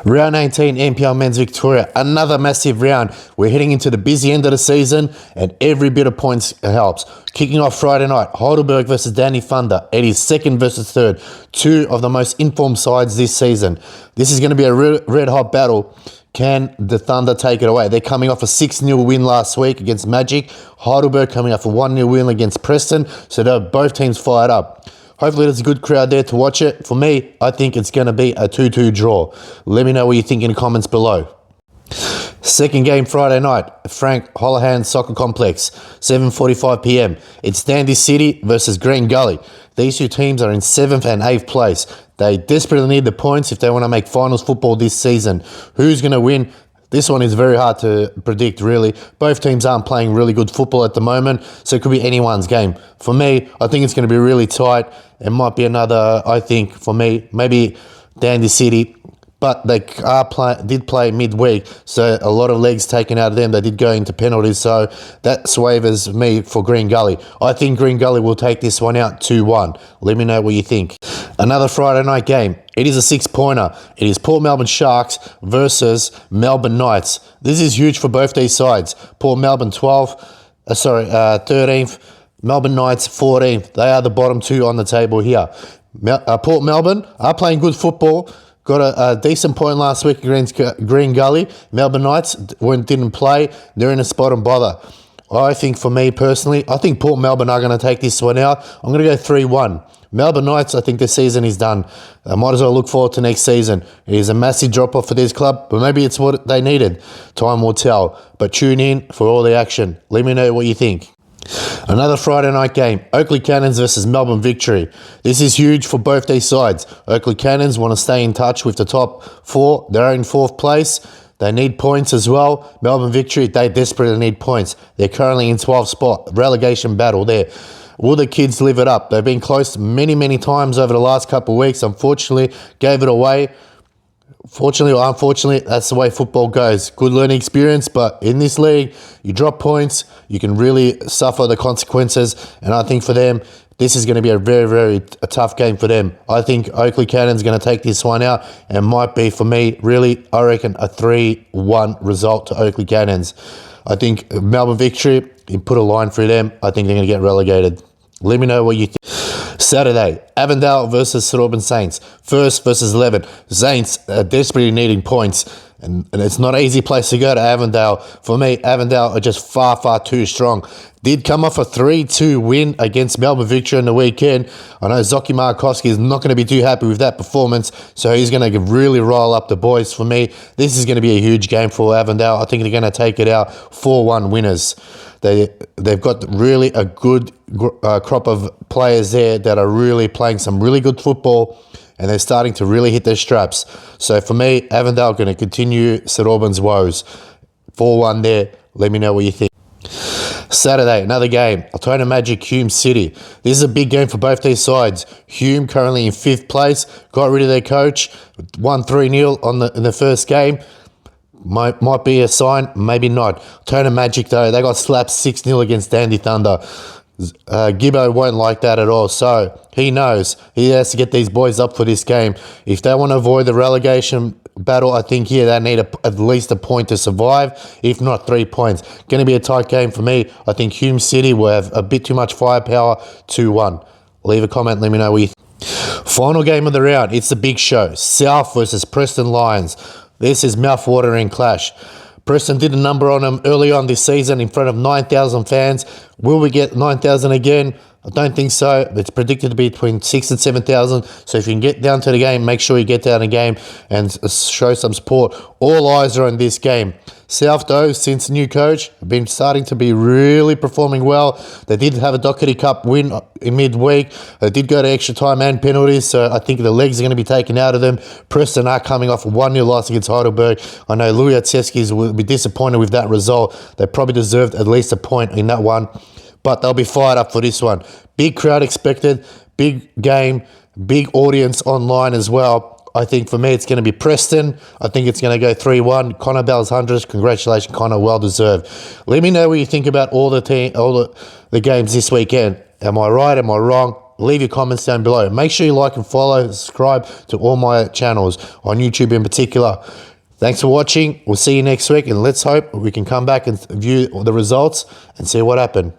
Round 18, NPL Men's Victoria. Another massive round. We're heading into the busy end of the season, and every bit of points helps. Kicking off Friday night, Heidelberg versus Danny Thunder. It is second versus third. Two of the most informed sides this season. This is going to be a red-hot battle. Can the Thunder take it away? They're coming off a 6-0 win last week against Magic. Heidelberg coming off a 1-0 win against Preston. So they're both teams fired up. Hopefully there's a good crowd there to watch it. For me, I think it's going to be a 2-2 draw. Let me know what you think in the comments below. Second game Friday night, Frank Holohan Soccer Complex, 7:45 p.m. It's Dandy City versus Green Gully. These two teams are in 7th and 8th place. They desperately need the points if they want to make finals football this season. Who's going to win? This one is very hard to predict, really. Both teams aren't playing really good football at the moment, so it could be anyone's game. For me, I think it's going to be really tight. It might be another, I think, for me, maybe Dandy City. But they did play midweek, so a lot of legs taken out of them. They did go into penalties, so that swavers me for Green Gully. I think Green Gully will take this one out 2-1. Let me know what you think. Another Friday night game. It is a 6-pointer. It is Port Melbourne Sharks versus Melbourne Knights. This is huge for both these sides. Port Melbourne 13th. Melbourne Knights 14th. They are the bottom two on the table here. Port Melbourne are playing good football. Got a decent point last week against Green Gully. Melbourne Knights didn't play. They're in a spot and bother. I think for me personally, I think Port Melbourne are going to take this one out. I'm going to go 3-1. Melbourne Knights, I think this season is done. I might as well look forward to next season. It is a massive drop-off for this club, but maybe it's what they needed. Time will tell. But tune in for all the action. Let me know what you think. Another Friday night game, Oakley Cannons versus Melbourne Victory. This is huge for both these sides. Oakley Cannons want to stay in touch with the top four. They're in 4th place. They need points as well. Melbourne Victory, they desperately need points. They're currently in 12th spot. Relegation battle there. Will the kids live it up? They've been close many, many times over the last couple of weeks. Unfortunately, gave it away. Fortunately or unfortunately, that's the way football goes. Good learning experience, but in this league, you drop points, you can really suffer the consequences. And I think for them, this is going to be a very, very tough game for them. I think Oakley Cannon's going to take this one out and might be, for me, really, I reckon, a 3-1 result to Oakley Cannons. I think Melbourne Victory, you put a line through them, I think they're going to get relegated. Let me know what you think. Saturday, Avondale versus St Albans Saints. 1st versus 11th. Saints are desperately needing points, and it's not an easy place to go to Avondale. For me, Avondale are just far, far too strong. Did come off a 3-2 win against Melbourne Victory on the weekend. I know Zoki Markowski is not going to be too happy with that performance, so he's going to really roll up the boys. For me, this is going to be a huge game for Avondale. I think they're going to take it out 4-1 winners. They've got really a good crop of players there that are really playing some really good football, and they're starting to really hit their straps. So for me, Avondale are going to continue St Albans' woes. 4-1 there. Let me know what you think. Saturday, another game, Altona Magic, Hume City. This is a big game for both these sides. Hume currently in 5th place, got rid of their coach, won 3-0 in the first game. Might be a sign, maybe not. Altona Magic, though, they got slapped 6-0 against Dandy Thunder. Gibbo won't like that at all, so he knows he has to get these boys up for this game. If they want to avoid the relegation battle, I think here they need at least a point to survive, if not 3 points. Going to be a tight game for me. I think Hume City will have a bit too much firepower. 2-1. Leave a comment, let me know what you think. Final game of the round, it's the big show. South versus Preston Lions. This is mouth-watering clash. Preston did a number on them early on this season in front of 9,000 fans. Will we get 9,000 again? I don't think so. It's predicted to be between 6,000 and 7,000. So if you can get down to the game, make sure you get down to the game and show some support. All eyes are on this game. South, though, since the new coach, have been starting to be really performing well. They did have a Doherty Cup win in midweek. They did go to extra time and penalties, so I think the legs are going to be taken out of them. Preston are coming off a 1-0 loss against Heidelberg. I know Louis Atseskis will be disappointed with that result. They probably deserved at least a point in that one, but they'll be fired up for this one. Big crowd expected, big game, big audience online as well. I think for me, it's going to be Preston. I think it's going to go 3-1. Connor Bell's 100th. Congratulations, Connor. Well deserved. Let me know what you think about all the games this weekend. Am I right? Am I wrong? leave your comments down below. Make sure you like and follow, subscribe to all my channels, on YouTube in particular. Thanks for watching. We'll see you next week, and let's hope we can come back and view the results and see what happened.